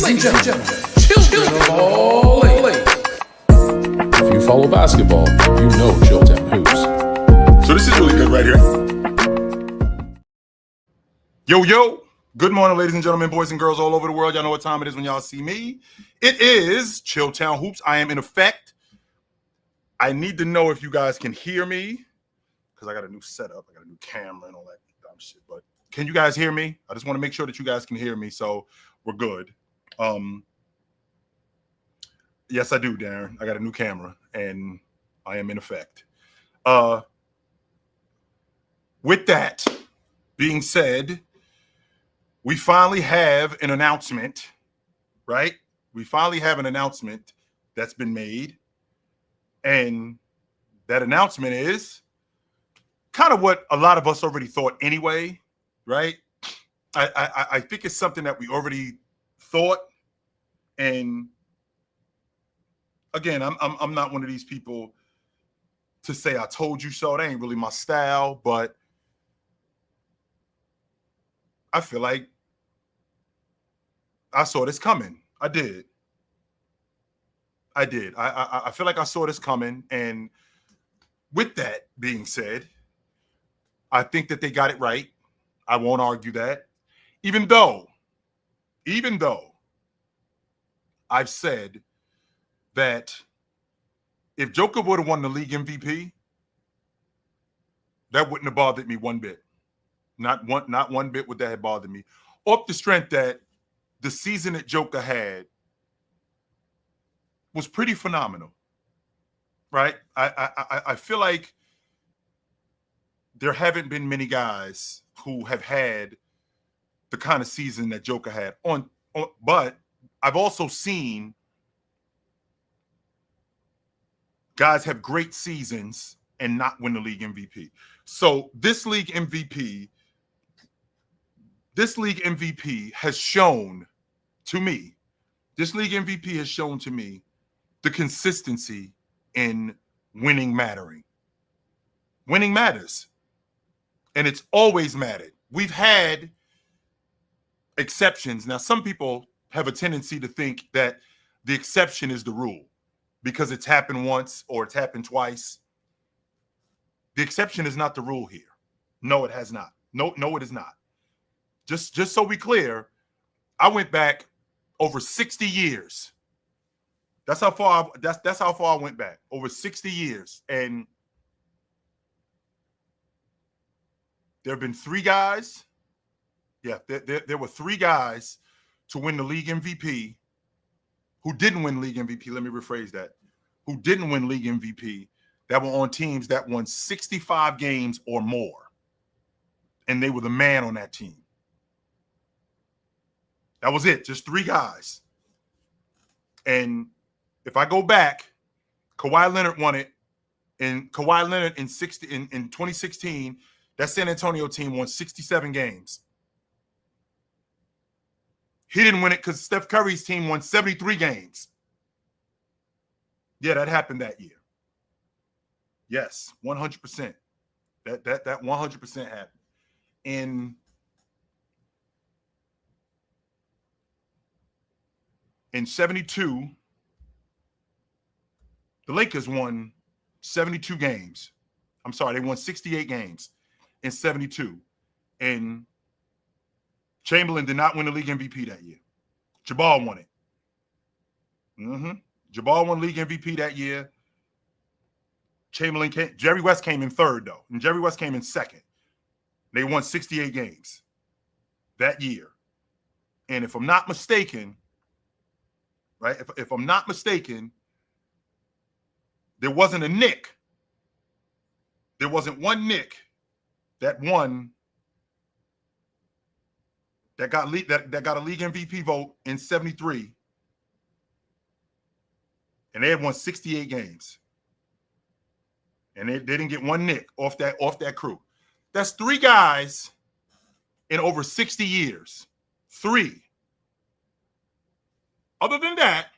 Ladies and gentlemen, children of all ages. If you follow basketball, you know Chilltown Hoops. So this is really good right here. Yo. Good morning, ladies and gentlemen, boys and girls all over the world. Y'all know what time it is when y'all see me. It is Chilltown Hoops. I am in effect. I need to know if you guys can hear me because I got a new setup. I got a new camera and all that dumb shit. But can you guys hear me? I just want to make sure that you guys can hear me. So we're good. Yes, I do, Darren. I got a new camera and I am in effect. With that being said, we finally have an announcement, right? We finally have an announcement that's been made. And that announcement is kind of what a lot of us already thought anyway, right? I think it's something that we already thought. And again, I'm not one of these people to say I told you so. That ain't really my style, but I feel like I saw this coming. I did. I feel like I saw this coming. And with that being said, I think that they got it right. I won't argue that. Even though I've said that if Joker would have won the league MVP, that wouldn't have bothered me one bit. Not one bit would that have bothered me. Off the strength that the season that Joker had was pretty phenomenal, right? I feel like there haven't been many guys who have had the kind of season that Joker had but I've also seen guys have great seasons and not win the league MVP. So this league MVP has shown to me, the consistency in winning mattering. Winning matters. And it's always mattered. We've had exceptions. Now, some people have a tendency to think that the exception is the rule because it's happened once or it's happened twice. The exception is not the rule here. No, it has not. No, it is not. Just so we clear, I went back over 60 years. That's how far I went back, over 60 years. And there have been three guys. Yeah, there were three guys to win the league MVP who didn't win league MVP. Let me rephrase that. Who didn't win league MVP that were on teams that won 65 games or more. And they were the man on that team. That was it. Just three guys. And if I go back, Kawhi Leonard won it. And Kawhi Leonard in 2016, that San Antonio team won 67 games. He didn't win it because Steph Curry's team won 73 games. Yeah, that happened that year. Yes, 100%. That 100% happened. In 72, the Lakers won 72 games. I'm sorry, they won 68 games in 72. And Chamberlain did not win the league MVP that year. Jabbar won it. Jabbar won league MVP that year. Jerry West came in third, though. And Jerry West came in second. They won 68 games that year. And if I'm not mistaken, right, if I'm not mistaken, there wasn't a Knick. There wasn't one Knick that won that got a league MVP vote in 73. And they had won 68 games. And they didn't get one Knick off that crew. That's three guys in over 60 years. Three. Other than that,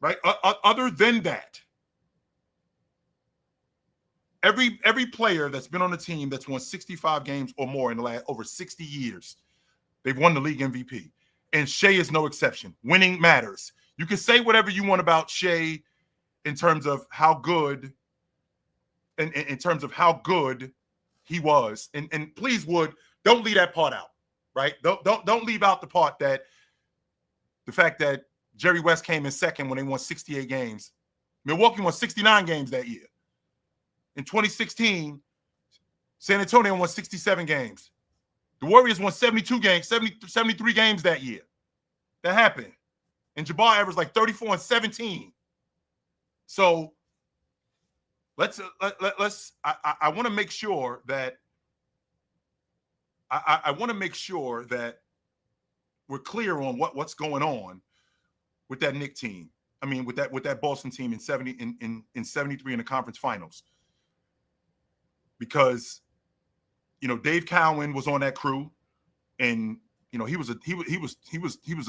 right? Other than that, every player that's been on the team that's won 65 games or more in the last over 60 years, they've won the league MVP. And Shai is no exception. Winning matters. You can say whatever you want about Shai in terms of how good, in terms of how good he was. And please, Wood, don't leave that part out, right? Don't leave out the part that the fact that Jerry West came in second when they won 68 games. Milwaukee won 69 games that year. In 2016, San Antonio won 67 games. The Warriors won 72 games, 73 games that year. That happened. And Jabbar averaged like 34 and 17. So let's I want to make sure that I want to make sure that we're clear on what's going on with that Knicks team. I mean, with that Boston team in 73 in the conference finals. Because Dave Cowan was on that crew, and he was a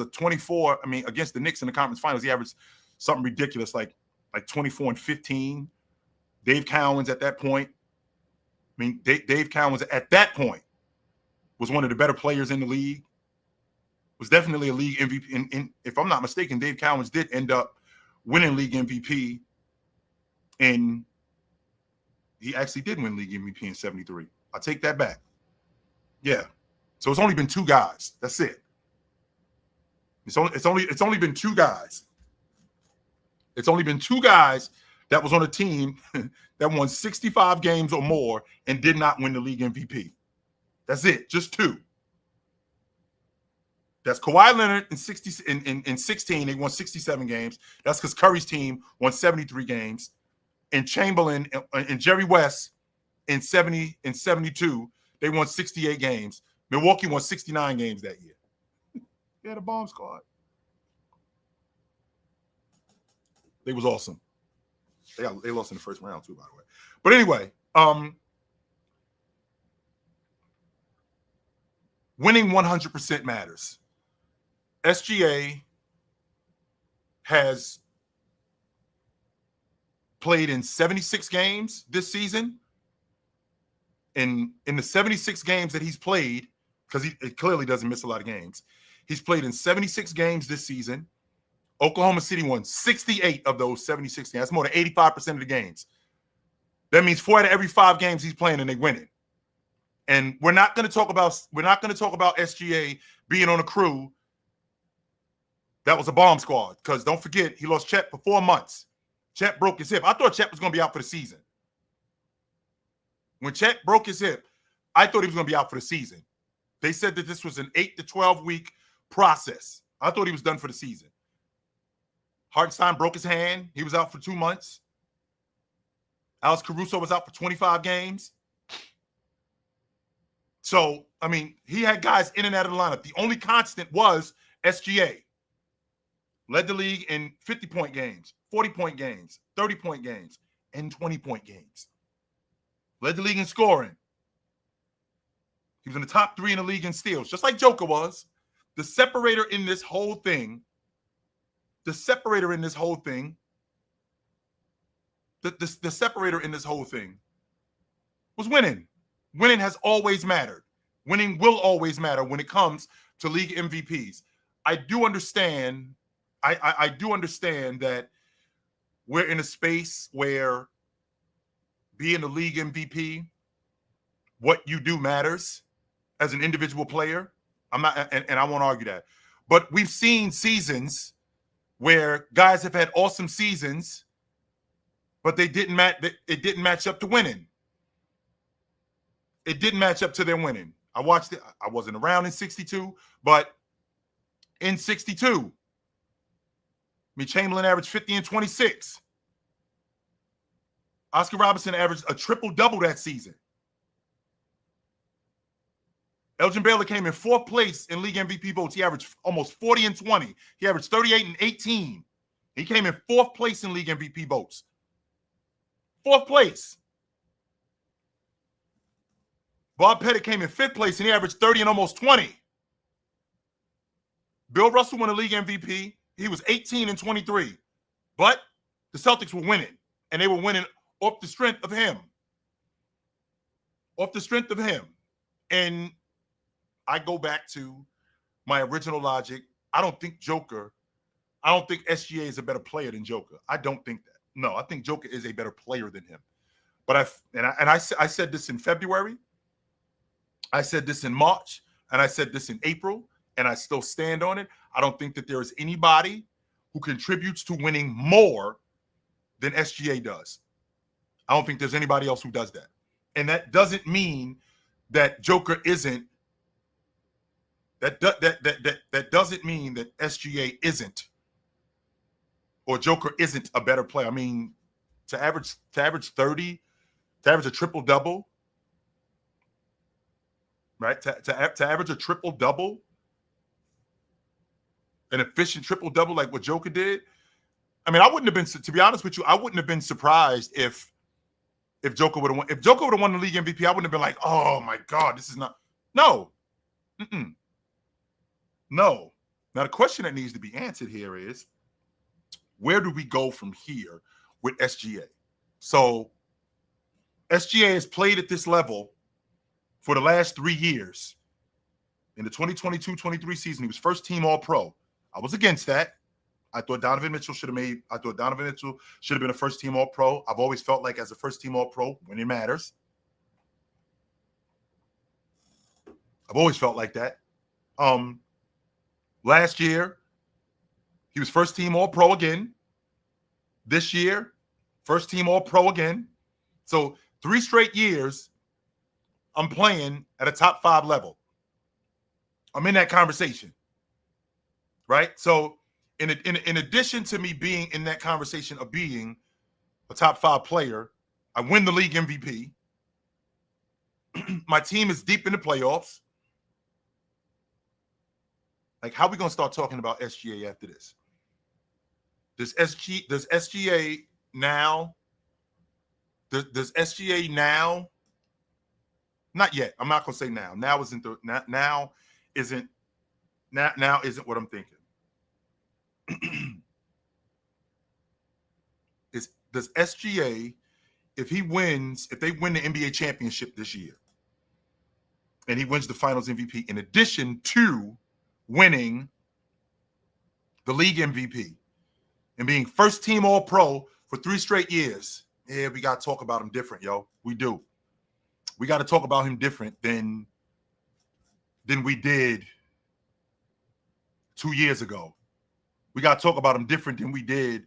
24. I mean, against the Knicks in the conference finals, he averaged something ridiculous like 24 and 15. Dave Cowan's at that point. I mean, Dave Cowan's at that point was one of the better players in the league. Was definitely a league MVP. And if I'm not mistaken, Dave Cowan's did end up winning league MVP, and he actually did win league MVP in 73. I take that back. Yeah. So it's only been two guys. That's it. It's only been two guys. It's only been two guys that was on a team that won 65 games or more and did not win the league MVP. That's it. Just two. That's Kawhi Leonard in 16. They won 67 games. That's because Curry's team won 73 games. And Chamberlain and Jerry West in 70 and 72, they won 68 games. Milwaukee won 69 games that year. They had a bomb squad. They was awesome. They lost in the first round too, by the way. But anyway, winning 100% matters. SGA has played in 76 games this season. In the 76 games that he's played, because he clearly doesn't miss a lot of games, he's played in 76 games this season. Oklahoma City won 68 of those 76 games. That's more than 85% of the games. That means 4 out of every 5 games he's playing and they win it. And we're not going to talk about SGA being on a crew that was a bomb squad, because don't forget he lost Chet for 4 months. Chet broke his hip. I thought Chet was going to be out for the season. When Chet broke his hip, I thought he was going to be out for the season. They said that this was an 8 to 12 week process. I thought he was done for the season. Hartenstein broke his hand. He was out for 2 months. Alex Caruso was out for 25 games. So, I mean, he had guys in and out of the lineup. The only constant was SGA. Led the league in 50-point games, 40-point games, 30-point games, and 20-point games. Led the league in scoring. He was in the top 3 in the league in steals, just like Joker was. The separator in this whole thing, the separator in this whole thing was winning. Winning has always mattered. Winning will always matter when it comes to league MVPs. I do understand that we're in a space where being a league MVP, what you do matters as an individual player. I'm not, and I won't argue that. But we've seen seasons where guys have had awesome seasons, but it didn't match up to winning. It didn't match up to their winning. I watched it. I wasn't around in 62, but in 62, Chamberlain averaged 50 and 26. Oscar Robertson averaged a triple-double that season. Elgin Baylor came in 4th place in league MVP votes. He averaged almost 40 and 20. He averaged 38 and 18. He came in 4th place in league MVP votes. 4th place. Bob Pettit came in 5th place and he averaged 30 and almost 20. Bill Russell won the league MVP. He was 18 and 23. But the Celtics were winning, and they were winning off the strength of him. Off the strength of him. And I go back to my original logic I don't think SGA is a better player than Joker. I don't think that. No, I think Joker is a better player than him. But I said this in February, I said this in March, and I said this in April, and I still stand on it. I don't think that there is anybody who contributes to winning more than SGA does. I don't think there's anybody else who does that. And that doesn't mean that Joker isn't. That doesn't mean that SGA isn't, or Joker isn't a better player. I mean, to average 30, to average a triple double, right? To average a triple double, an efficient triple double like what Joker did. I mean, I wouldn't have been, to be honest with you, I wouldn't have been surprised if Joker would have won. If Joker would have won the league MVP, I wouldn't have been like, oh my God, this is not. No. No. Now, the question that needs to be answered here is, where do we go from here with SGA? So SGA has played at this level for the last 3 years. In the 2022-23 season, he was first team All-Pro. I was against that. I thought Donovan Mitchell should have been a first team All-Pro. I've always felt like as a first team All-Pro, when it matters. I've always felt like that. Last year, he was first team All-Pro again. This year, first team All-Pro again. So 3 straight years, I'm playing at a top 5 level. I'm in that conversation, right? So in addition to me being in that conversation of being a top 5 player, I win the league MVP. My team is deep in the playoffs. Like, how are we going to start talking about SGA after this? Does SGA now? Does SGA now? Not yet. I'm not going to say now. Now isn't what I'm thinking. Does SGA, if they win the NBA championship this year, and he wins the Finals MVP, in addition to winning the league MVP and being first team All-Pro for 3 straight years, yeah, we got to talk about him different, yo. We do. We got to talk about him different than we did 2 years ago. We got to talk about him different than we did.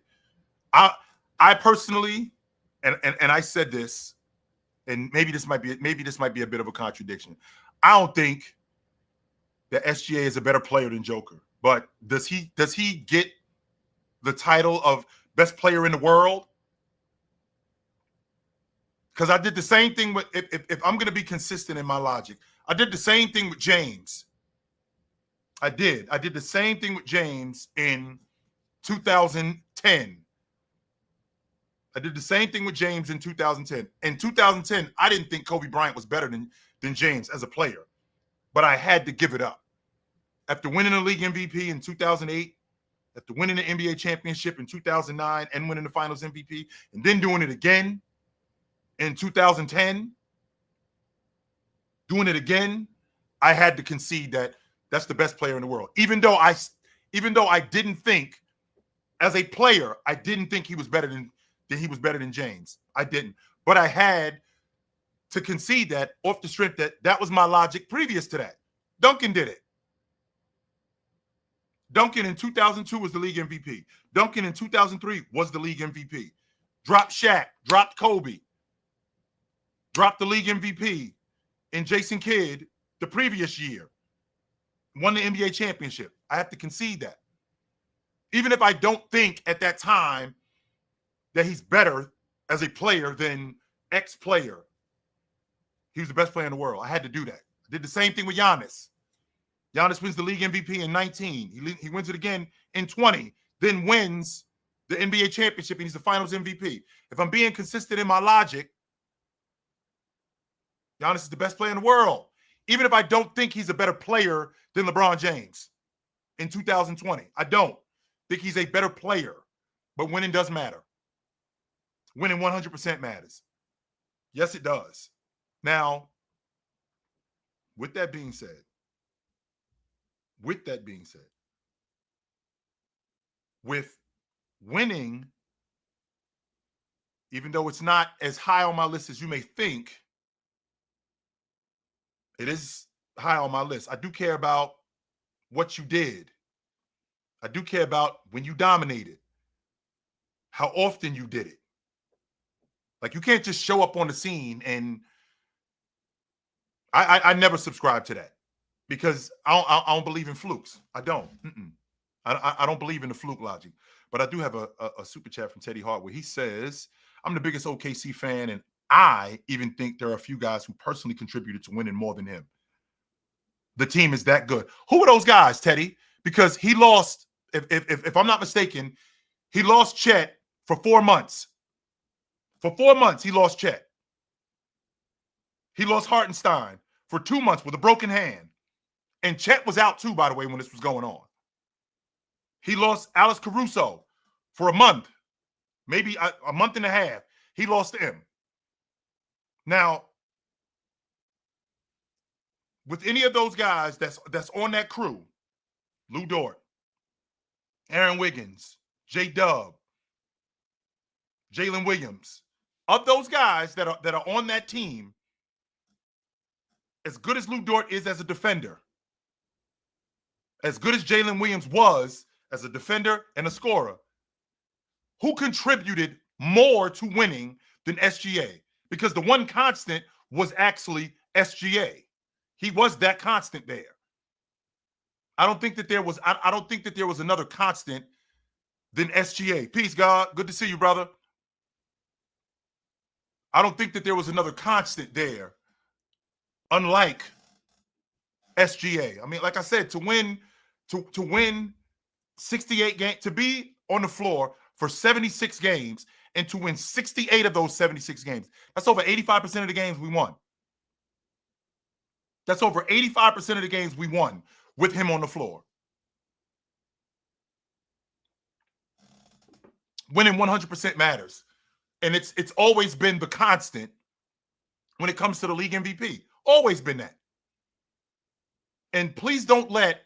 I personally, and I said this, and maybe this might be a bit of a contradiction. I don't think that SGA is a better player than Joker, but does he get the title of best player in the world? Because I did the same thing with, if I'm going to be consistent in my logic, I did the same thing with James. I did the same thing with James in 2010. I did the same thing with James in 2010. In 2010, I didn't think Kobe Bryant was better than James as a player, but I had to give it up. After winning the league MVP in 2008, after winning the NBA championship in 2009 and winning the Finals MVP, and then doing it again in 2010, doing it again, I had to concede that that's the best player in the world. Even though I didn't think, as a player, I didn't think he was better than James. I didn't. But I had to concede that off the strength that was my logic previous to that. Duncan did it. Duncan in 2002 was the league MVP. Duncan in 2003 was the league MVP. Dropped Shaq, dropped Kobe, dropped the league MVP in Jason Kidd the previous year. Won the NBA championship. I have to concede that. Even if I don't think at that time that he's better as a player than X player, he was the best player in the world. I had to do that. I did the same thing with Giannis. Giannis wins the league MVP in 19. He wins it again in 20, then wins the NBA championship, and he's the Finals MVP. If I'm being consistent in my logic, Giannis is the best player in the world, even if I don't think he's a better player than LeBron James in 2020. I don't think he's a better player, but winning does matter. Winning 100% matters. Yes, it does. Now, with that being said, with winning, even though it's not as high on my list as you may think, it is high on my list. I do care about what you did. I do care about when you dominated, how often you did it. Like, you can't just show up on the scene, and I never subscribe to that because I don't believe in flukes. I don't. I don't believe in the fluke logic. But I do have a super chat from Teddy Hart where he says, I'm the biggest OKC fan, and I even think there are a few guys who personally contributed to winning more than him. The team is that good. Who are those guys, Teddy? Because he lost, if I'm not mistaken, he lost Chet for 4 months. For 4 months, he lost Chet. He lost Hartenstein for 2 months with a broken hand. And Chet was out too, by the way, when this was going on. He lost Alex Caruso for a month, maybe a month and a half. He lost him. Now, with any of those guys that's on that crew, Lou Dort, Aaron Wiggins, J-Dub, Jalen Williams, of those guys that are on that team, as good as Lou Dort is as a defender, as good as Jalen Williams was as a defender and a scorer, who contributed more to winning than SGA? Because the one constant was actually SGA. He was that constant there. I don't think that there was another constant than SGA. Peace, God. Good to see you, brother. I don't think that there was another constant there, unlike SGA. I mean, like I said, to win 68 games, to be on the floor for 76 games and to win 68 of those 76 games, that's over 85% of the games we won. That's over 85% of the games we won with him on the floor. Winning 100% matters. And it's always been the constant when it comes to the league MVP. Always been that. And please don't let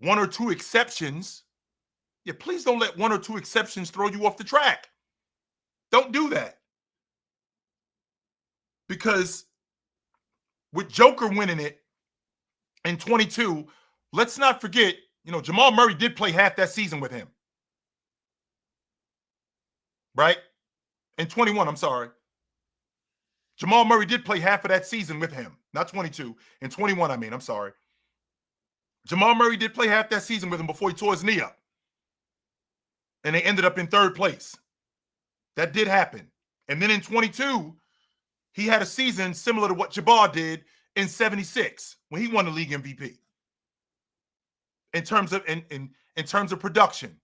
one or two exceptions throw you off the track. Don't do that. Because with Joker winning it in 22, let's not forget, Jamal Murray did play half that season with him. Right? In 21, I'm sorry. Jamal Murray did play half of that season with him. Not 22. In 21, I'm sorry. Jamal Murray did play half that season with him before he tore his knee up. And they ended up in third place. That did happen. And then in 22, he had a season similar to what Jabbar did in 76 when he won the league MVP. In terms of production.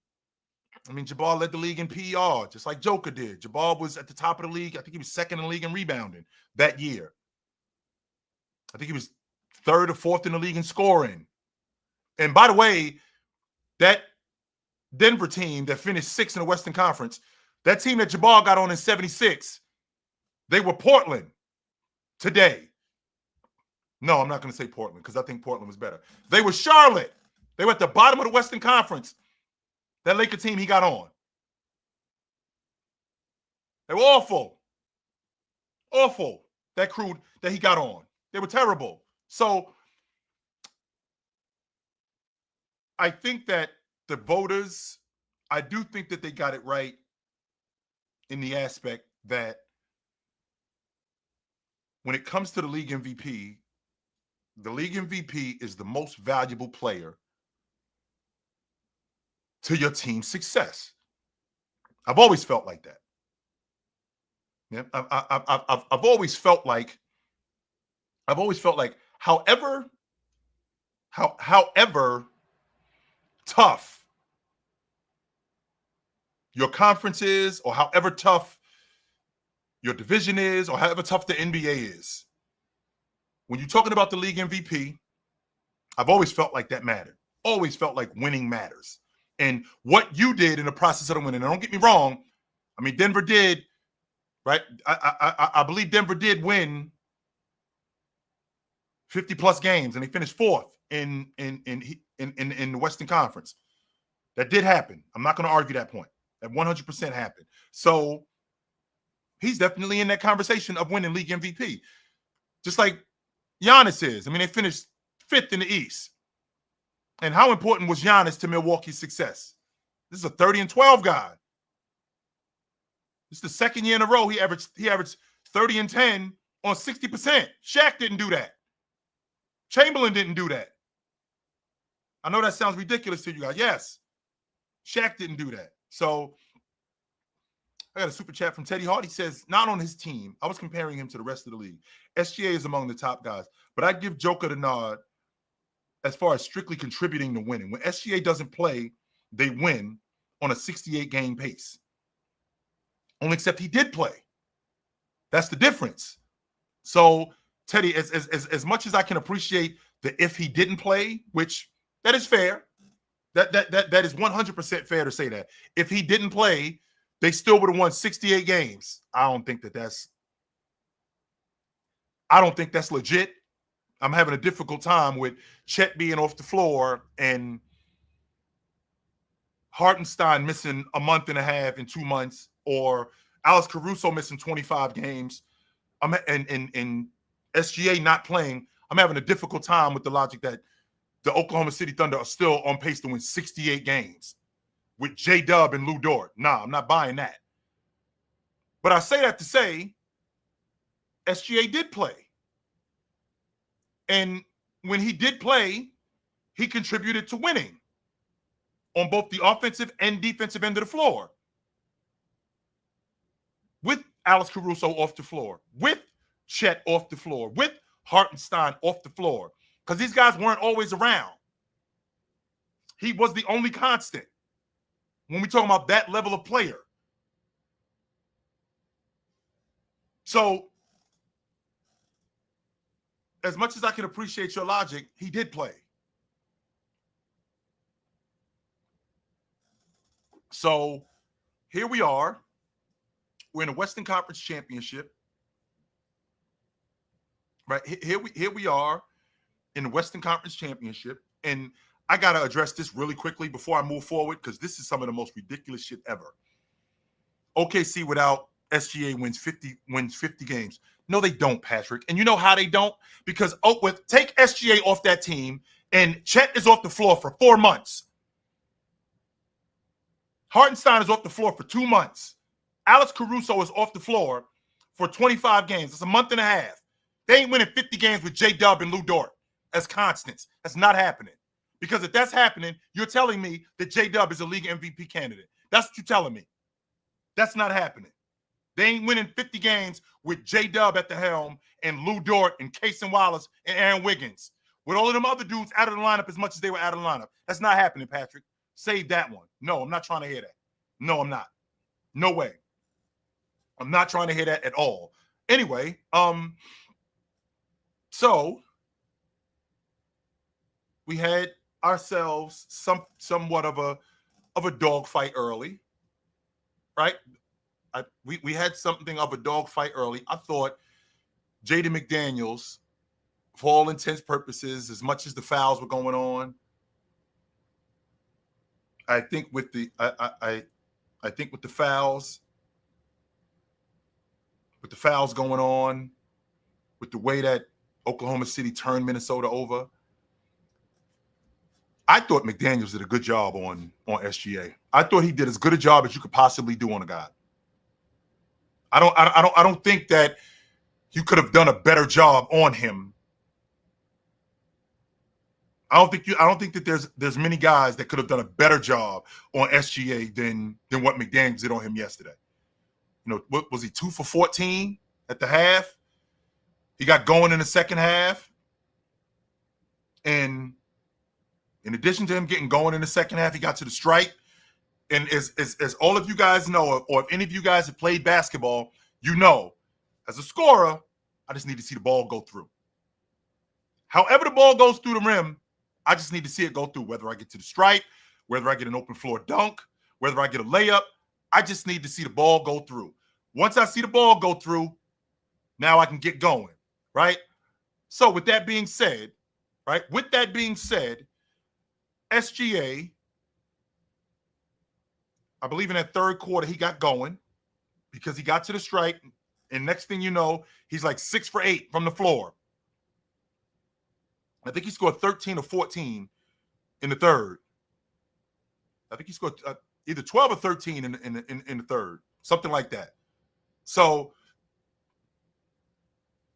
I mean, Jabbar led the league in PER, just like Joker did. Jabbar was at the top of the league. I think he was second in the league in rebounding that year. I think he was third or fourth in the league in scoring. And by the way, that Denver team that finished sixth in the Western Conference, that team that Jabbar got on in 76, they were Portland today. No, I'm not going to say Portland because I think Portland was better. They were Charlotte. They were at the bottom of the Western Conference. That Laker team he got on. They were awful. Awful. That crew that he got on. They were terrible. So I think that the voters, I do think that they got it right in the aspect that when it comes to the league MVP is the most valuable player to your team's success. I've always felt like that. Yeah, I've always felt like however tough your conference is, or however tough your division is, or however tough the NBA is, when you're talking about the league MVP, I've always felt like that mattered. Always felt like winning matters. And what you did in the process of the winning, and don't get me wrong, I mean, Denver did, right? I believe Denver did win 50 plus games, and they finished fourth in the Western Conference. That did happen. I'm not going to argue that point. That 100% happened. So he's definitely in that conversation of winning league MVP. Just like Giannis is. I mean, they finished 5th in the East. And how important was Giannis to Milwaukee's success? This is a 30-12 guy. This is the second year in a row he averaged 30 and 10 on 60%. Shaq didn't do that. Chamberlain didn't do that. I know that sounds ridiculous to you guys. Yes, Shaq didn't do that. So I got a super chat from Teddy Hart. He says, not on his team. I was comparing him to the rest of the league. SGA is among the top guys, but I give Joker the nod as far as strictly contributing to winning. When SGA doesn't play, they win on a 68-game pace. Only except he did play. That's the difference. So, Teddy, as much as I can appreciate the if he didn't play, which that is fair, that is 100% fair to say that. If he didn't play, they still would have won 68 games. I don't think that's legit. I'm having a difficult time with Chet being off the floor and Hartenstein missing a month and a half and 2 months, or Alex Caruso missing 25 games, and SGA not playing. I'm having a difficult time with the logic that the Oklahoma City Thunder are still on pace to win 68 games with J-Dub and Lou Dort. Nah, I'm not buying that. But I say that to say SGA did play. And when he did play, he contributed to winning on both the offensive and defensive end of the floor. With Alex Caruso off the floor, with Chet off the floor, with Hartenstein off the floor, because these guys weren't always around. He was the only constant when we talk about that level of player. So, as much as I can appreciate your logic, he did play. So, here we are. We're in the Western Conference Championship. Right? Here we are in the Western Conference Championship. And I got to address this really quickly before I move forward, because this is some of the most ridiculous shit ever. OKC without SGA wins 50 games. No, they don't, Patrick. And you know how they don't? Because take SGA off that team, and Chet is off the floor for 4 months. Hartenstein is off the floor for 2 months. Alex Caruso is off the floor for 25 games. It's a month and a half. They ain't winning 50 games with J-Dub and Lou Dort as constants. That's not happening. Because if that's happening, you're telling me that J-Dub is a league MVP candidate. That's what you're telling me. That's not happening. They ain't winning 50 games with J-Dub at the helm and Lou Dort and Casey Wallace and Aaron Wiggins. With all of them other dudes out of the lineup as much as they were out of the lineup. That's not happening, Patrick. Save that one. No, I'm not trying to hear that. No, I'm not. No way. I'm not trying to hear that at all. Anyway, so we had ourselves somewhat of a dogfight early, right? We had something of a dogfight early. I thought Jaden McDaniels, for all intents purposes, as much as the fouls were going on, I think with the fouls going on, with the way that Oklahoma City turned Minnesota over, I thought McDaniels did a good job on SGA. I thought he did as good a job as you could possibly do on a guy. I don't think that you could have done a better job on him. I don't think that there's many guys that could have done a better job on SGA than what McDaniels did on him yesterday. You know, what was he, 2 for 14 at the half? He got going in the second half. And in addition to him getting going in the second half, he got to the stripe. And as all of you guys know, or if any of you guys have played basketball, you know, as a scorer, I just need to see the ball go through. However the ball goes through the rim, I just need to see it go through, whether I get to the stripe, whether I get an open floor dunk, whether I get a layup. I just need to see the ball go through. Once I see the ball go through, now I can get going, right? So with that being said, SGA I believe in that third quarter, he got going because he got to the strike. And next thing you know, he's like 6 for 8 from the floor. I think he scored 13 or 14 in the third. I think he scored either 12 or 13 in the third, something like that. So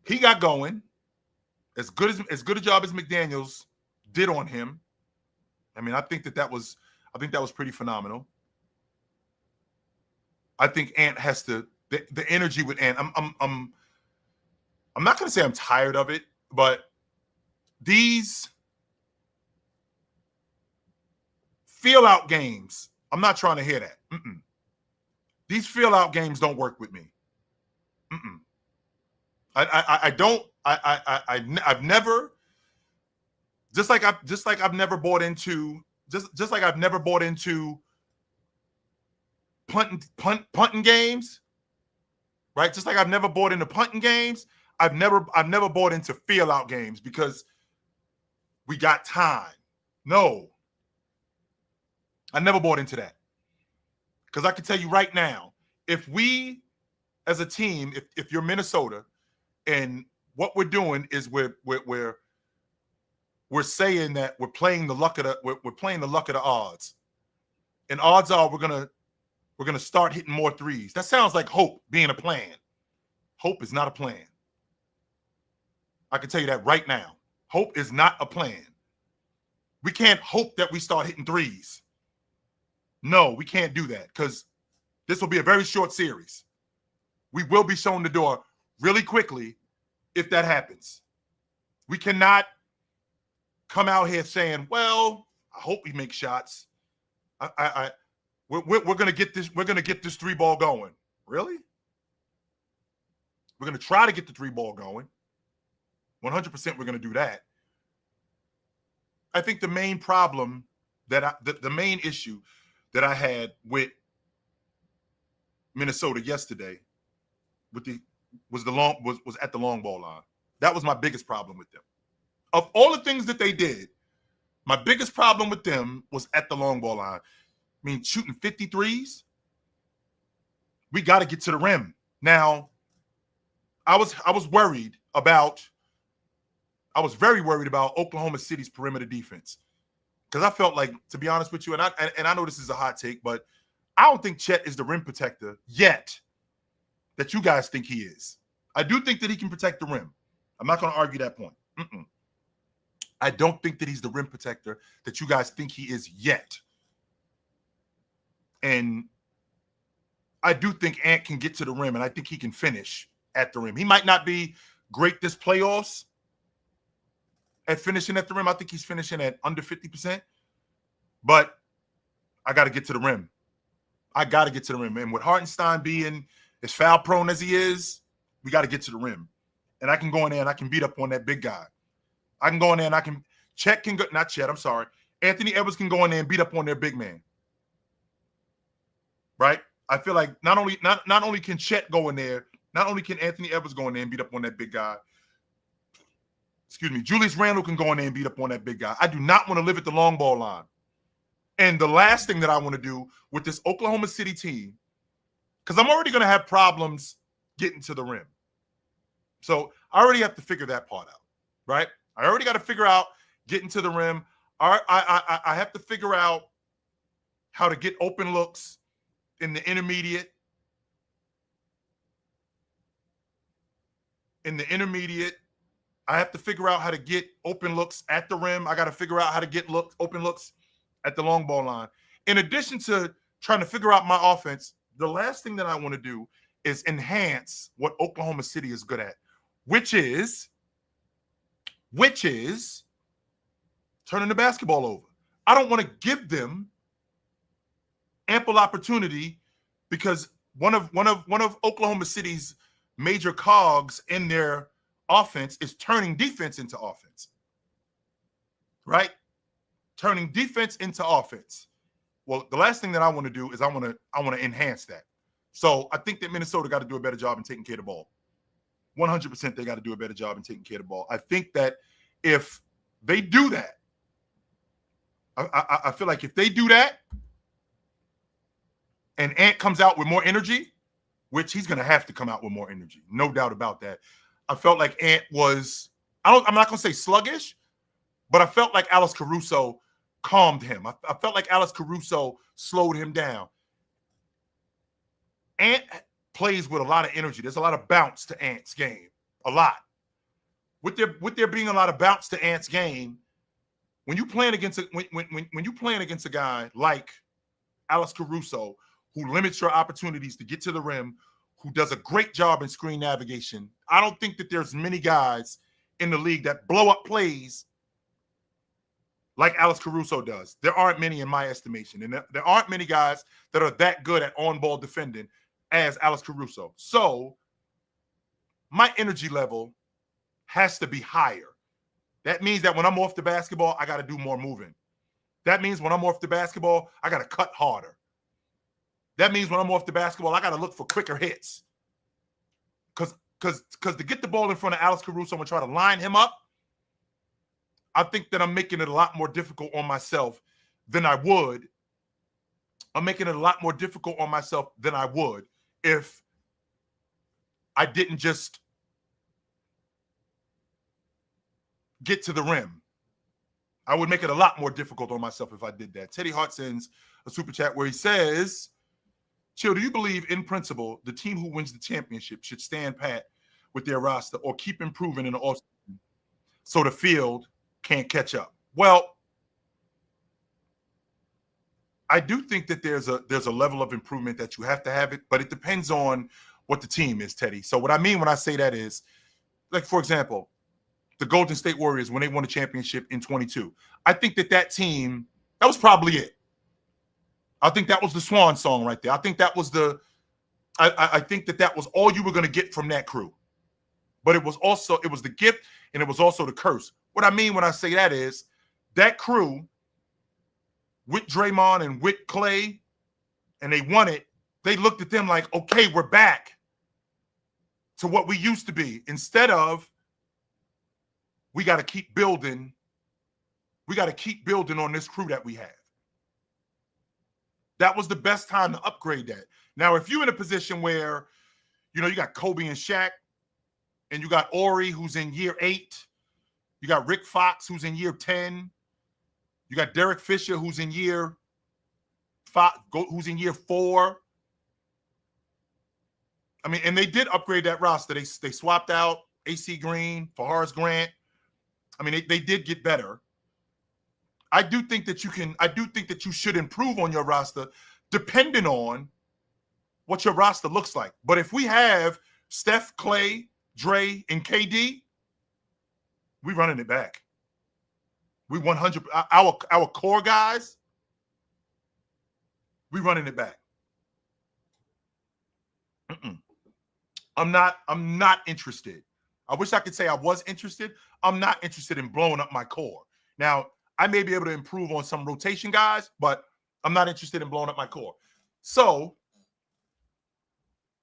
he got going. As good a job as McDaniels did on him. I mean, I think that was pretty phenomenal. I think Ant has to the energy with Ant. I'm not going to say I'm tired of it, but these feel out games, I'm not trying to hear that. These feel out games don't work with me. I don't. I've never. Just like I've never bought into punting games, right? Just like I've never bought into punting games, I've never bought into feel out games because we got time. No, I never bought into that because I can tell you right now, if we as a team, if you're Minnesota, and what we're doing is we're saying that we're playing the luck of the odds, and odds are we're gonna start hitting more threes. That sounds like hope being a plan. Hope is not a plan. I can tell you that right now. Hope is not a plan. We can't hope that we start hitting threes. No, we can't do that because this will be a very short series. We will be shown the door really quickly if that happens. We cannot come out here saying, well, I hope we make shots. We're gonna get this 3-ball going. Really? We're gonna try to get the 3-ball going. 100% we're gonna do that. I think the main problem the main issue that I had with Minnesota yesterday was at the long ball line. That was my biggest problem with them. Of all the things that they did, my biggest problem with them was at the long ball line. I mean, shooting 53s, we got to get to the rim. Now, I was very worried about Oklahoma City's perimeter defense because I felt like, to be honest with you, and I know this is a hot take, but I don't think Chet is the rim protector yet that you guys think he is. I do think that he can protect the rim. I'm not going to argue that point. I don't think that he's the rim protector that you guys think he is yet. And I do think Ant can get to the rim, and I think he can finish at the rim. He might not be great this playoffs at finishing at the rim. I think he's finishing at under 50%. But I got to get to the rim. And with Hartenstein being as foul prone as he is, we got to get to the rim. And I can go in there and I can beat up on that big guy. I can go in there and Anthony Edwards can go in there and beat up on their big man. Right? I feel like not only can Chet go in there, not only can Anthony Edwards go in there and beat up on that big guy. Julius Randle can go in there and beat up on that big guy. I do not want to live at the long ball line. And the last thing that I want to do with this Oklahoma City team, because I'm already going to have problems getting to the rim. So I already have to figure that part out, right? I already got to figure out getting to the rim. I have to figure out how to get open looks in the intermediate. I have to figure out how to get open looks at the rim. I got to figure out how to get open looks at the long ball line. In addition to trying to figure out my offense, the last thing that I want to do is enhance what Oklahoma City is good at, which is turning the basketball over. I don't want to give them ample opportunity because one of Oklahoma City's major cogs in their offense is turning defense into offense. Right? Turning defense into offense. Well, the last thing that I want to do is I want to enhance that. So I think that Minnesota got to do a better job in taking care of the ball. 100% they got to do a better job in taking care of the ball. I think that if they do that, I feel like if they do that, and Ant comes out with more energy, which he's going to have to come out with more energy, no doubt about that. I felt like Ant was, I'm not going to say sluggish, but I felt like Alex Caruso calmed him. I felt like Alex Caruso slowed him down. Ant plays with a lot of energy. There's a lot of bounce to Ant's game, a lot. With there being a lot of bounce to Ant's game, when you playing against a guy like Alex Caruso, who limits your opportunities to get to the rim, who does a great job in screen navigation, I don't think that there's many guys in the league that blow up plays like Alex Caruso does. There aren't many in my estimation, and there aren't many guys that are that good at on-ball defending as Alex Caruso. So my energy level has to be higher. That means that when I'm off the basketball, I got to do more moving. That means when I'm off the basketball, I got to cut harder. That means when I'm off the basketball, I got to look for quicker hits. Because to get the ball in front of Alex Caruso and try to line him up, I think that I'm making it a lot more difficult on myself than I would. I'm making it a lot more difficult on myself than I would if I didn't just get to the rim. I would make it a lot more difficult on myself if I did that. Teddy Hart sends a super chat where he says, Chill, do you believe in principle the team who wins the championship should stand pat with their roster or keep improving in the offseason so the field can't catch up? Well, I do think that there's a level of improvement that you have to have it, but it depends on what the team is, Teddy. So what I mean when I say that is, like, for example, the Golden State Warriors, when they won the championship in 22, I think that team, that was probably it. I think that was the swan song right there. I think that was I think that was all you were going to get from that crew. But it was the gift and it was also the curse. What I mean when I say that is that crew with Draymond and with Clay, and they won it, they looked at them like, okay, we're back to what we used to be. Instead of, we got to keep building. We got to keep building on this crew that we have. That was the best time to upgrade that. Now, if you're in a position where, you got Kobe and Shaq, and you got Ori, who's in year 8, you got Rick Fox, who's in year 10, you got Derek Fisher, who's in year 5, who's in year 4. I mean, and they did upgrade that roster. They swapped out AC Green for Horace Grant. I mean, they did get better. I do think that you should improve on your roster depending on what your roster looks like. But if we have Steph, Clay, Dre, and KD, we running it back. We 100 our core guys, we running it back. I'm not interested. I wish I could say I was interested. I'm not interested in blowing up my core. Now, I may be able to improve on some rotation guys, but I'm not interested in blowing up my core. So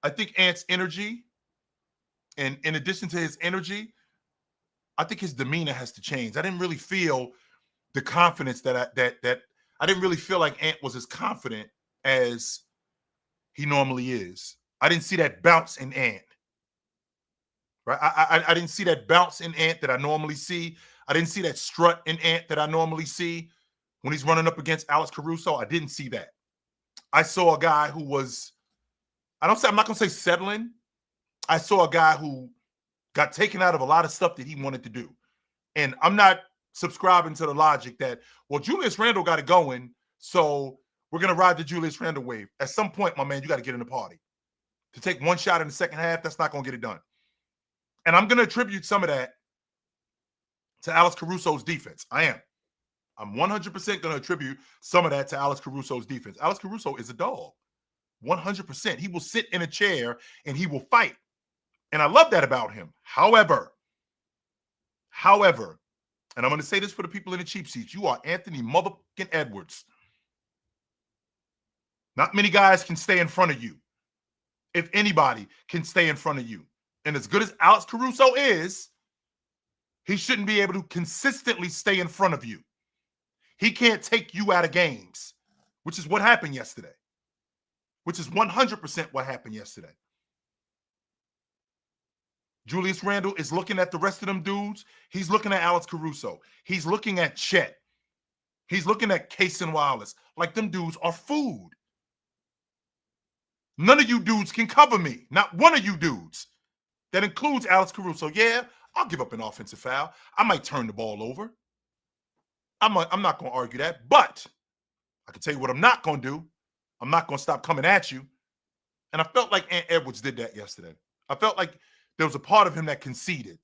I think Ant's energy, and in addition to his energy, I think his demeanor has to change. I didn't really feel the confidence that I didn't really feel like Ant was as confident as he normally is. I didn't see that bounce in Ant. Right? I didn't see that bounce in Ant that I normally see. I didn't see that strut in Ant that I normally see when he's running up against Alex Caruso. I didn't see that. I saw a guy who was, I'm not going to say settling. I saw a guy who got taken out of a lot of stuff that he wanted to do. And I'm not subscribing to the logic that, well, Julius Randle got it going, so we're going to ride the Julius Randle wave. At some point, my man, you got to get in the party. To take one shot in the second half, that's not going to get it done. And I'm going to attribute some of that to Alex Caruso's defense. I am. I'm 100% going to attribute some of that to Alex Caruso's defense. Alex Caruso is a dog. 100%. He will sit in a chair and he will fight. And I love that about him. However, and I'm going to say this for the people in the cheap seats, you are Anthony motherfucking Edwards. Not many guys can stay in front of you. If anybody can stay in front of you. And as good as Alex Caruso is, he shouldn't be able to consistently stay in front of you. He can't take you out of games, which is what happened yesterday. which is 100% what happened yesterday. Julius Randle is looking at the rest of them dudes. He's looking at Alex Caruso. He's looking at Chet. He's looking at Cason Wallace. Like them dudes are food. None of you dudes can cover me. Not one of you dudes. That includes Alex Caruso. Yeah, I'll give up an offensive foul. I might turn the ball over. I'm not going to argue that. But I can tell you what I'm not going to do. I'm not going to stop coming at you. And I felt like Ant Edwards did that yesterday. I felt like there was a part of him that conceded.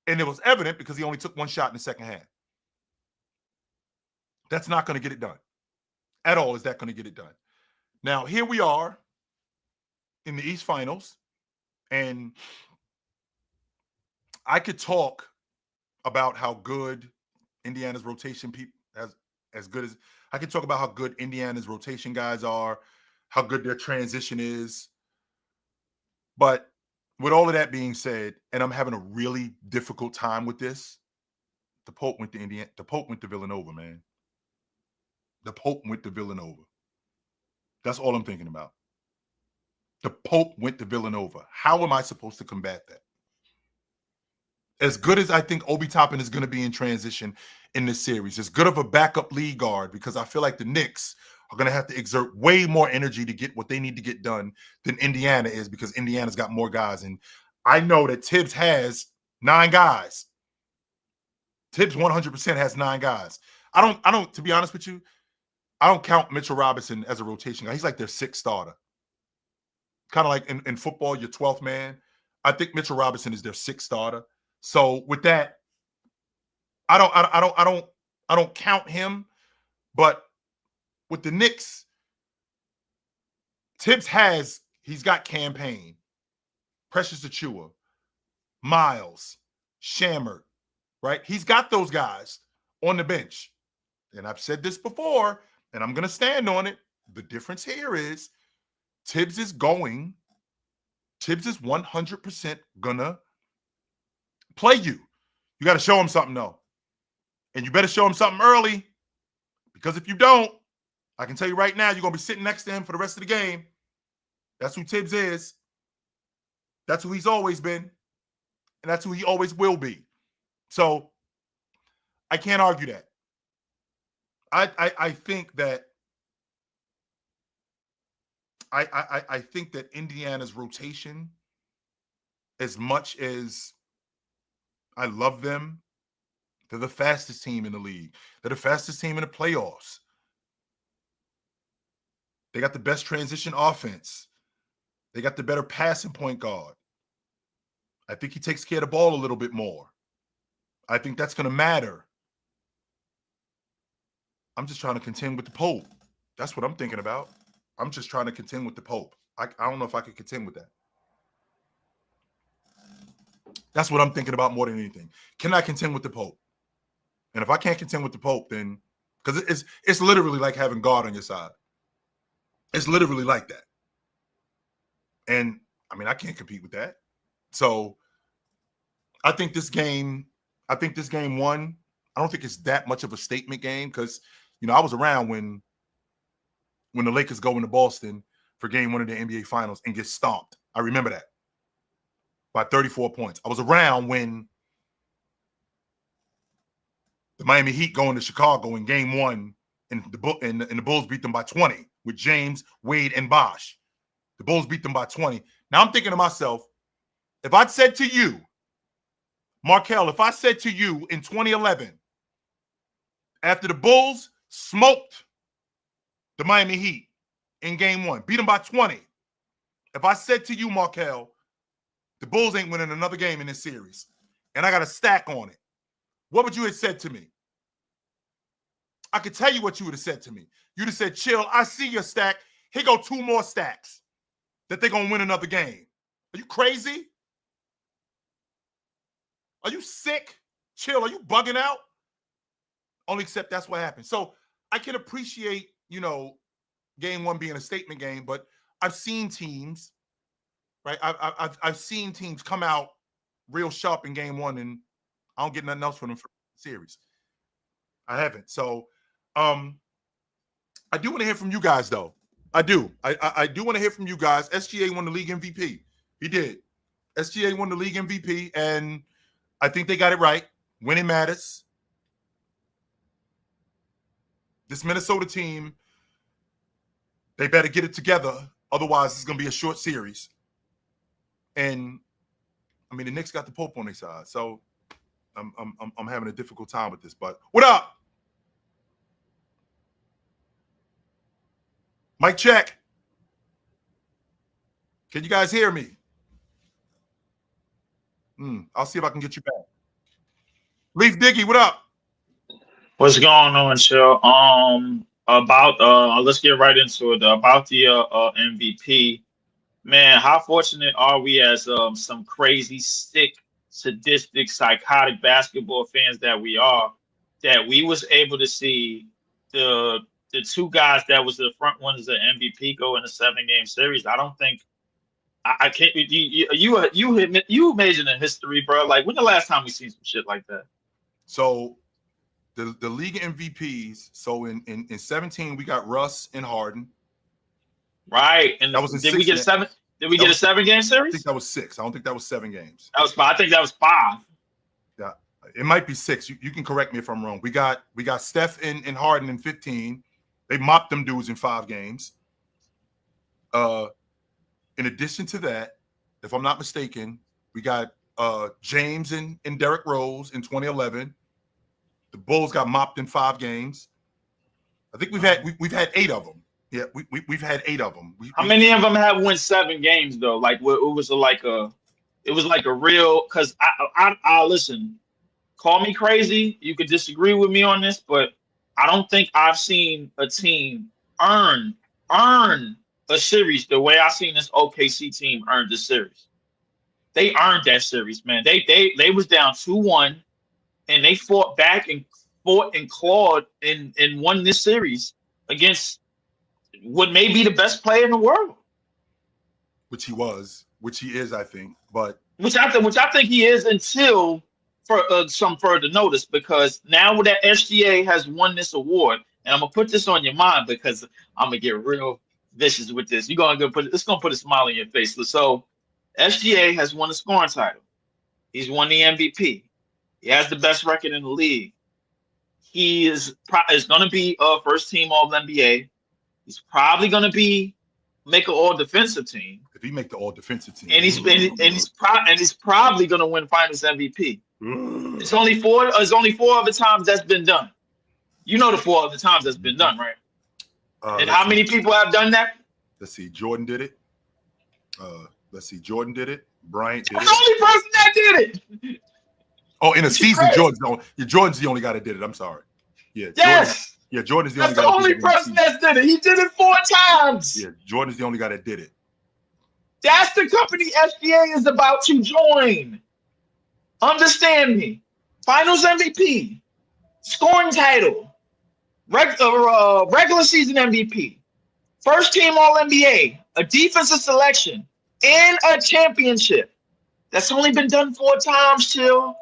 And it was evident because he only took one shot in the second half. That's not going to get it done. At all is that going to get it done. Now, here we are in the East Finals. And I could talk about how good Indiana's rotation people as good as I could talk about how good Indiana's rotation guys are, how good their transition is. But with all of that being said, and I'm having a really difficult time with this, the Pope went to Indiana. The Pope went to Villanova, man. The Pope went to Villanova. That's all I'm thinking about. The Pope went to Villanova. How am I supposed to combat that? As good as I think Obi Toppin is going to be in transition in this series, as good of a backup lead guard, because I feel like the Knicks are going to have to exert way more energy to get what they need to get done than Indiana is, because Indiana's got more guys. And I know that Tibbs has 9 guys. Tibbs 100% has 9 guys. I don't, to be honest with you, I don't count Mitchell Robinson as a rotation guy. He's like their 6th starter. Kind of like in football, your 12th man. I think Mitchell Robinson is their 6th starter. So with that, I don't count him. But with the Knicks, Tibbs he's got Campaign, Precious Achua, Miles, Shammert, right? He's got those guys on the bench. And I've said this before, and I'm going to stand on it. The difference here is Tibbs is 100% going to play you. You got to show him something, though. And you better show him something early, because if you don't, I can tell you right now, you're going to be sitting next to him for the rest of the game. That's who Tibbs is. That's who he's always been. And that's who he always will be. So I can't argue that. I think that I think that Indiana's rotation, as much as I love them, they're the fastest team in the league. They're the fastest team in the playoffs. They got the best transition offense. They got the better passing point guard. I think he takes care of the ball a little bit more. I think that's going to matter. I'm just trying to contend with the Pope. That's what I'm thinking about. I'm just trying to contend with the Pope. I don't know if I could contend with that. That's what I'm thinking about more than anything. Can I contend with the Pope? And if I can't contend with the Pope, then because it's literally like having God on your side. It's literally like that. And I mean, I can't compete with that. So I think this game 1, I don't think it's that much of a statement game, because, you know, I was around when the Lakers go into Boston for game 1 of the NBA Finals and get stomped. I remember that by 34 points. I was around when the Miami Heat go into Chicago in game 1 and the Bulls beat them by 20 with James, Wade, and Bosh. The Bulls beat them by 20. Now I'm thinking to myself, if I'd said to you, Markel, if I said to you in 2011, after the Bulls smoked the Miami Heat in game 1, beat them by 20, if I said to you, Markel, the Bulls ain't winning another game in this series, and I got a stack on it, what would you have said to me? I could tell you what you would have said to me. You'd have said, chill, I see your stack. Here go 2 more stacks that they're going to win another game. Are you crazy? Are you sick? Chill, are you bugging out? Only except that's what happened. So I can appreciate, you know, game 1 being a statement game, but I've seen teams, right? I've seen teams come out real sharp in game 1, and I don't get nothing else from them for the series. I haven't. So I do want to hear from you guys, though. I do. I do want to hear from you guys. SGA won the league MVP. He did. SGA won the league MVP, and I think they got it right. Winning matters. This Minnesota team, they better get it together. Otherwise, it's going to be a short series. And I mean, the Knicks got the Pope on their side, so I'm having a difficult time with this. But what up? Mic check. Can you guys hear me? I'll see if I can get you back. Leaf Diggy, what up? What's going on, Chill? About let's get right into it. About the MVP. Man, how fortunate are we as some crazy, sick, sadistic, psychotic basketball fans that we are, that we was able to see the two guys that was the front ones of MVP go in a 7-game series. I don't think I can't. You majored in history, bro. Like, when the last time we seen some shit like that? So the league MVPs. So in 17 we got Russ and Harden. Right, and that was did we get 7? Did we get a 7-game series? I think that was 6. I don't think that was 7 games. That was 5. I think that was 5. Yeah, it might be 6. You can correct me if I'm wrong. We got Steph and Harden in 15. They mopped them dudes in 5 games. In addition to that, if I'm not mistaken, we got James and Derrick Rose in 2011. The Bulls got mopped in 5 games. I think we've had 8 of them. Yeah, we've had 8 of them. How many of them have won 7 games though? Like, it was like a real. Because I listen. Call me crazy. You could disagree with me on this, but I don't think I've seen a team earn a series the way I seen this OKC team earn the series. They earned that series, man. They was down 2-1, and they fought back and clawed and won this series against what may be the best player in the world. Which he is, I think. But which I think he is until for some further notice, because now that SGA has won this award, and I'm gonna put this on your mind because I'm gonna get real vicious with this. It's gonna put a smile on your face. So SGA has won the scoring title. He's won the MVP. He has the best record in the league. He is going to be first team All NBA. He's probably going to make an All Defensive team. If he make the All Defensive team, and he's probably going to win Finals MVP. It's only 4 other times that's been done. You know the 4 other times that's been done, right? And how many people have done that? Let's see. Jordan did it. Jordan did it. Bryant did it. That's the only person that did it. Oh, in a season, Jordan's the only guy that did it. I'm sorry. Yeah. Yes. Jordan's the That's only guy. That's the only person that did it. He did it 4 times. Yeah, Jordan's the only guy that did it. That's the company SGA is about to join. Understand me. Finals MVP, scoring title, regular season MVP, first team All NBA, a defensive selection, and a championship. That's only been done 4 times, Chill,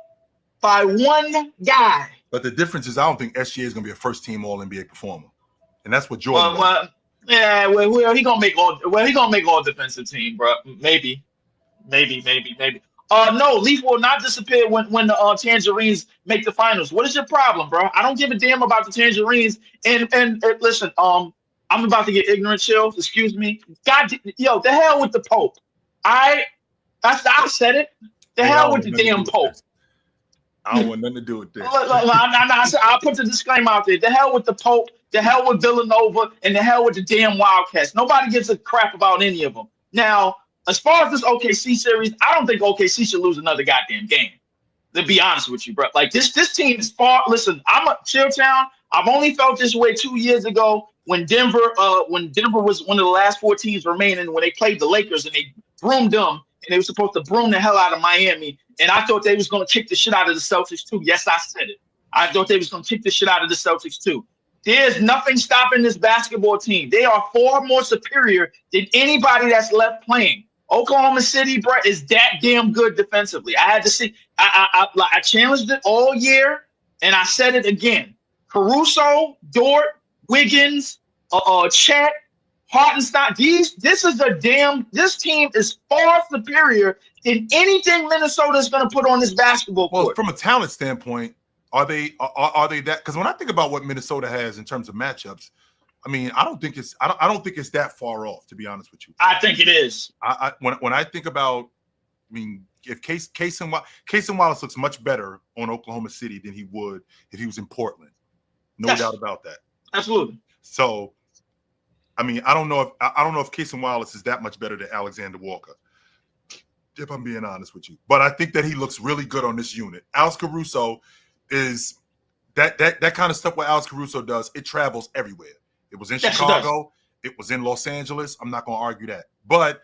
by one guy. But the difference is, I don't think SGA is going to be a first team All NBA performer, and that's what Jordan. Well, he gonna make all defensive team, bro. Maybe. No, Leaf will not disappear when the Tangerines make the finals. What is your problem, bro? I don't give a damn about the Tangerines. And listen, I'm about to get ignorant, Chill. Excuse me. God, the hell with the Pope. I said it. The hell with the damn Pope. I don't want nothing to do with this. I'll put the disclaimer out there. The hell with the Pope. The hell with Villanova, and the hell with the damn Wildcats. Nobody gives a crap about any of them. Now, as far as this OKC series, I don't think OKC should lose another goddamn game. To be honest with you, bro. Like, this team is far. Listen, I'm a Chilltown. I've only felt this way 2 years ago when Denver was one of the last 4 teams remaining, when they played the Lakers and they broomed them, and they were supposed to broom the hell out of Miami. And I thought they was going to kick the shit out of the Celtics too. Yes, I said it. I thought they was going to kick the shit out of the Celtics too. There's nothing stopping this basketball team. They are far more superior than anybody that's left playing. Oklahoma City, bro, is that damn good defensively. I had to see. I challenged it all year, and I said it again. Caruso, Dort, Wiggins, Chet, Hartenstein. This team is far superior than anything Minnesota is going to put on this basketball court. Well, from a talent standpoint, are they that? Because when I think about what Minnesota has in terms of matchups, I mean, I don't think it's that far off, to be honest with you. I think it is. When I think about, I mean, if Casey Wallace looks much better on Oklahoma City than he would if he was in Portland, no doubt about that. Absolutely. So, I mean, I don't know if Casey Wallace is that much better than Alexander Walker, if I'm being honest with you. But I think that he looks really good on this unit. Alex Caruso is that kind of stuff. What Alex Caruso does, it travels everywhere. It was in Chicago. It was in Los Angeles. I'm not going to argue that. But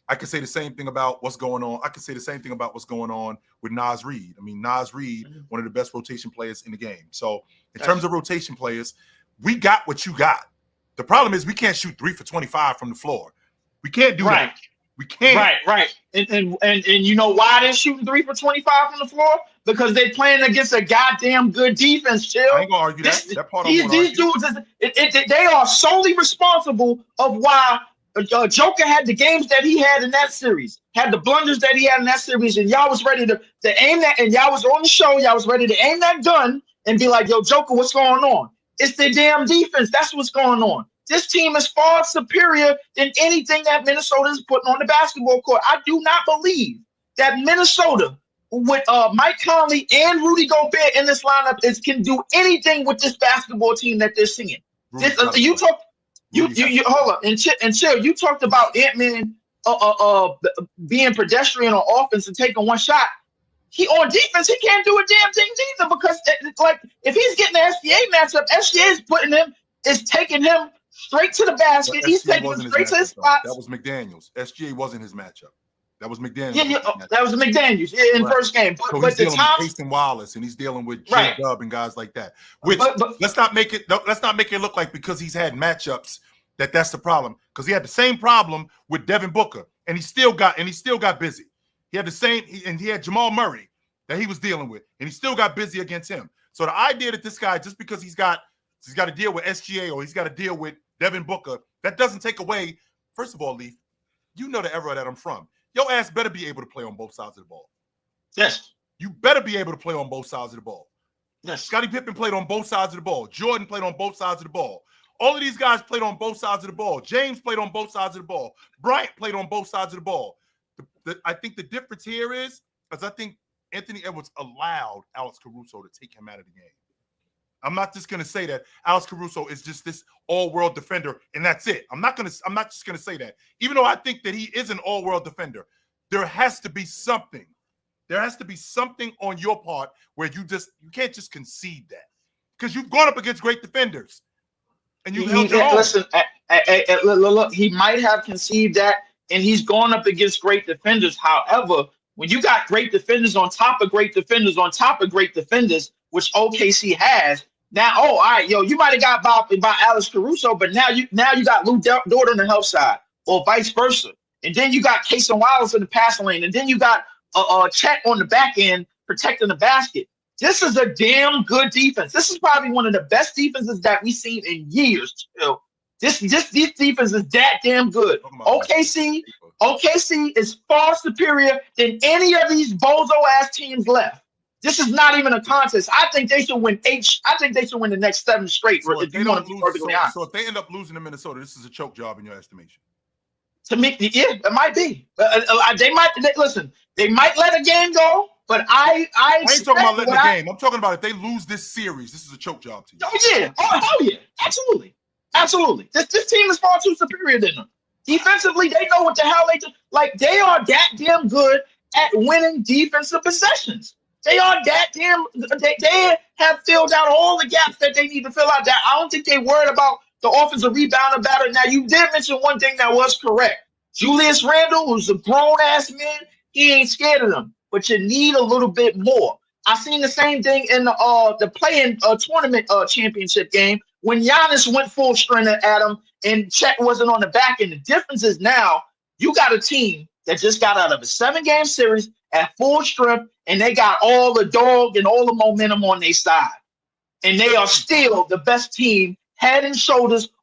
I could say the same thing about what's going on. I could say the same thing about what's going on with Naz Reid. I mean, Naz Reid, one of the best rotation players in the game. So in terms of rotation players, we got what you got. The problem is we can't shoot 3 for 25 from the floor. We can't do that. We can't. Right. And you know why they're shooting 3 for 25 from the floor? Because they're playing against a goddamn good defense, Chill. I ain't gonna argue that part. These dudes, they are solely responsible of why Joker had the games that he had in that series, had the blunders that he had in that series, and y'all was ready to aim that, and y'all was on the show, y'all was ready to aim that gun and be like, yo, Joker, what's going on? It's the damn defense. That's what's going on. This team is far superior than anything that Minnesota is putting on the basketball court. I do not believe that Minnesota, with Mike Conley and Rudy Gobert in this lineup, can do anything with this basketball team that they're seeing. You hold up and chill. You talked about Ant-Man being pedestrian on offense and taking one shot. He on defense, he can't do a damn thing either, because if he's getting the SGA matchup, SGA is taking him straight to the basket. He's taking him straight to his spots. That was McDaniels. SGA wasn't his matchup. That was McDaniels. That was McDaniels in first game. But he's dealing with Jason Wallace, and he's dealing with J Dub and guys like that. Which let's not make it look like because he's had matchups that's the problem. Because he had the same problem with Devin Booker, and he still got busy. He had the same, and he had Jamal Murray that he was dealing with, and he still got busy against him. So the idea that this guy, just because he's got to deal with SGA or he's got to deal with Devin Booker, that doesn't take away. First of all, Leaf, you know the era that I'm from. Your ass better be able to play on both sides of the ball. Yes. You better be able to play on both sides of the ball. Yes. Scottie Pippen played on both sides of the ball. Jordan played on both sides of the ball. All of these guys played on both sides of the ball. James played on both sides of the ball. Bryant played on both sides of the ball. I think the difference here is, because I think Anthony Edwards allowed Alex Caruso to take him out of the game. I'm not just going to say that Alex Caruso is just this all-world defender and that's it. I'm not just going to say that. Even though I think that he is an all-world defender, there has to be something. There has to be something on your part where you can't just concede that, because you've gone up against great defenders and you've held your own. Listen, look, he might have conceded that, and he's gone up against great defenders. However, when you got great defenders on top of great defenders on top of great defenders, which OKC has, now, all right, you might have got by Alex Caruso, but now you got Lou Dort on the help side, or vice versa. And then you got Casey Wallace in the passing lane, and then you got Chet on the back end protecting the basket. This is a damn good defense. This is probably one of the best defenses that we've seen in years. This defense is that damn good. OKC is far superior than any of these bozo-ass teams left. This is not even a contest. I think they should win I think they should win the next 7 straight. So if they end up losing to Minnesota, this is a choke job in your estimation. To me, yeah, it might be. They might let a game go, but I ain't talking about letting the game. I'm talking about if they lose this series, this is a choke job to you. Oh yeah, hell yeah, absolutely. This team is far too superior than them. Defensively, they know what the hell they do. Like, they are that damn good at winning defensive possessions. They are that damn. They have filled out all the gaps that they need to fill out. I don't think they worried about the offensive rebound battle. Now, you did mention one thing that was correct. Julius Randle, who's a grown-ass man, he ain't scared of them. But you need a little bit more. I seen the same thing in the play-in tournament championship game when Giannis went full strength at him and Chet wasn't on the back end. The difference is now you got a team that just got out of a 7-game series at full strength, and they got all the dog and all the momentum on their side. And they are still the best team, head and shoulders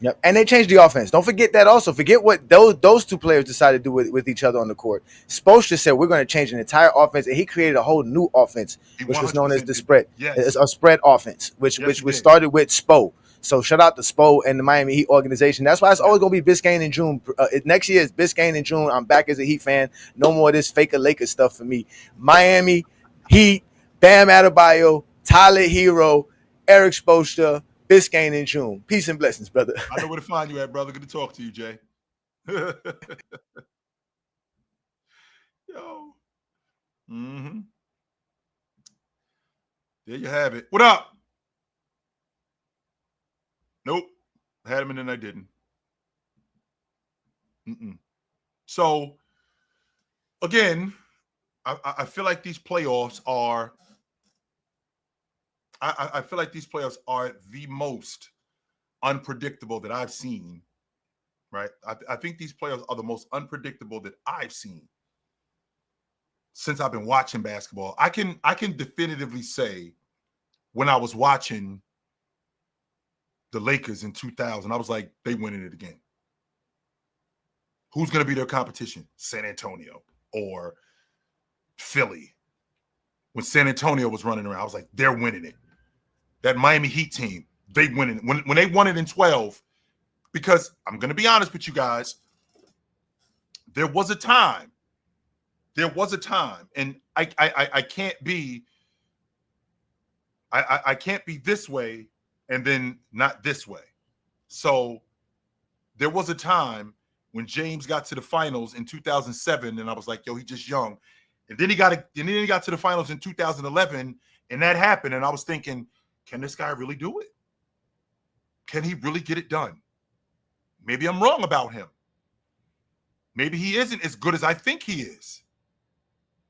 Yep. And they changed the offense. Don't forget that also. Forget what those two players decided to do with each other on the court. Spoelstra said we're going to change an entire offense, and he created a whole new offense, He which was known as 100% the did. spread. Yes. It's a spread offense, which Yes, he was did. started with Spo. So shout out to Spo and the Miami Heat organization. That's why it's always going to be Biscayne in June. Next year is Biscayne in June. I'm back as a Heat fan. No more of this faker Lakers stuff for me. Miami Heat, Bam Adebayo, Tyler Hero, Eric Spoelstra, Biscayne in June. Peace and blessings, brother. I know where to find you at, brother. Good to talk to you, Jay. Yo. Mm-hmm. There you have it. What up? Nope. I had him and then I didn't. So, again, I feel like these playoffs are I feel like these playoffs are the most unpredictable that I've seen, right? I think these playoffs are the most unpredictable that I've seen since I've been watching basketball. I can definitively say when I was watching the Lakers in 2000, I was like, they winning it again. Who's going to be their competition? San Antonio or Philly. When San Antonio was running around, I was like, they're winning it. That Miami Heat team, they winning it. When they won it in 12, because I'm going to be honest with you guys, there was a time, and I can't be, I can't be this way and then not this way. So there was a time when James got to the finals in 2007, and I was like, yo, he's just young. And then he got to the finals in 2011, and that happened. And I was thinking, can this guy really do it? Can he really get it done? Maybe I'm wrong about him. Maybe he isn't as good as I think he is.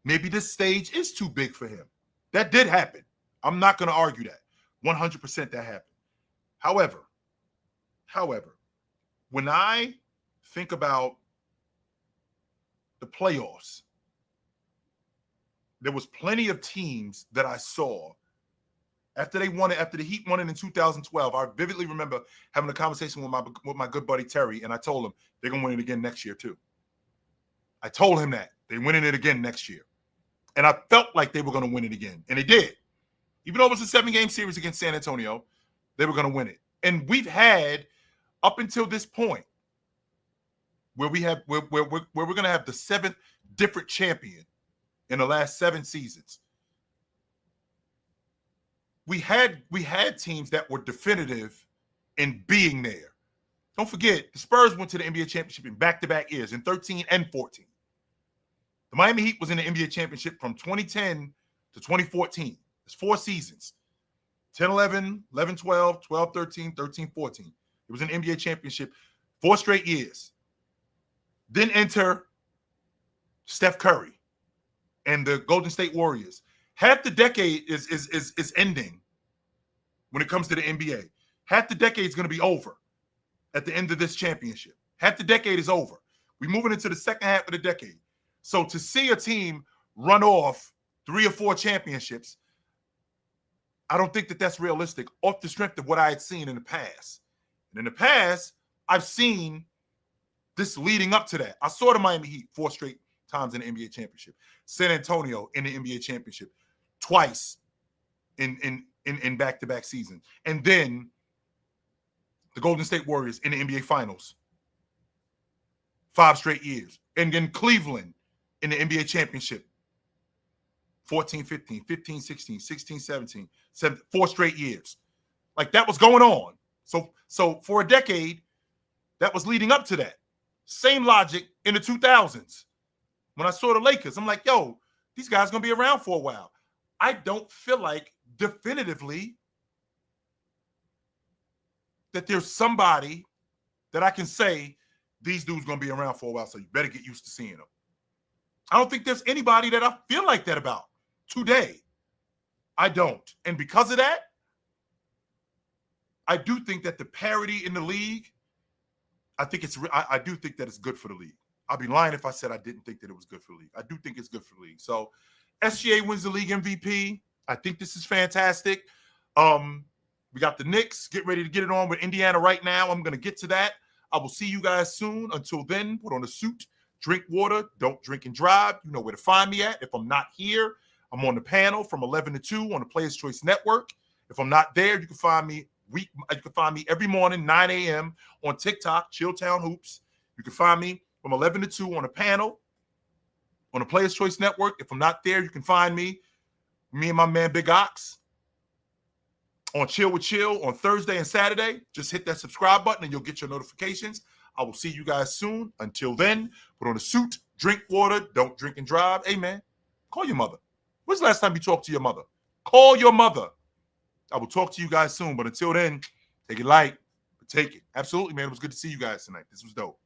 Maybe this stage is too big for him. That did happen. I'm not going to argue that. 100% that happened. However, when I think about the playoffs, there was plenty of teams that I saw after they won it, after the Heat won it in 2012. I vividly remember having a conversation with my good buddy Terry, and I told him they're going to win it again next year too. I told him that. They're winning it again next year. And I felt like they were going to win it again, and they did. Even though it was a 7-game series against San Antonio, they were going to win it. And we've had, up until this point, where we're going to have the 7th different champion in the last 7 seasons. We had teams that were definitive in being there. Don't forget, the Spurs went to the NBA championship in back-to-back years, in 13 and 14. The Miami Heat was in the NBA championship from 2010 to 2014. It's 4 seasons. 10-11, 11-12, 12-13, 13-14. It was an NBA championship 4 straight years. Then enter Steph Curry and the Golden State Warriors. Half the decade is ending when it comes to the NBA. Half the decade is going to be over at the end of this championship. Half the decade is over. We're moving into the second half of the decade. So to see a team run off 3 or 4 championships, I don't think that that's realistic off the strength of what I had seen in the past. And in the past, I've seen this leading up to that. I saw the Miami Heat 4 straight times in the NBA championship. San Antonio in the NBA championship twice in back-to-back seasons. And then the Golden State Warriors in the NBA finals 5 straight years. And then Cleveland in the NBA championship 14-15, 15-16, 16-17, 4 straight years. Like, that was going on. So for a decade, that was leading up to that. Same logic in the 2000s. When I saw the Lakers, I'm like, yo, these guys are going to be around for a while. I don't feel like definitively that there's somebody that I can say these dudes going to be around for a while, so you better get used to seeing them. I don't think there's anybody that I feel like that about today. I don't. And because of that, I do think that the parity in the league, I do think that it's good for the league. I'd be lying if I said I didn't think that it was good for the league. I do think it's good for the league. So SGA wins the league MVP. I think this is fantastic. We got the Knicks. Get ready to get it on with Indiana right now. I'm going to get to that. I will see you guys soon. Until then, put on a suit, drink water, don't drink and drive. You know where to find me at. If I'm not here, I'm on the panel from 11 to 2 on the Players Choice Network. If I'm not there, you can find me every morning, 9 a.m. on TikTok, Chilltown Hoops. You can find me from 11 to 2 on a panel on the Players Choice Network. If I'm not there, you can find me and my man Big Ox on Chill with Chill on Thursday and Saturday. Just hit that subscribe button and you'll get your notifications. I will see you guys soon. Until then, put on a suit, drink water, don't drink and drive. Hey, man, call your mother. When's the last time you talked to your mother? Call your mother. I will talk to you guys soon. But until then, take it light, but take it. Absolutely, man. It was good to see you guys tonight. This was dope.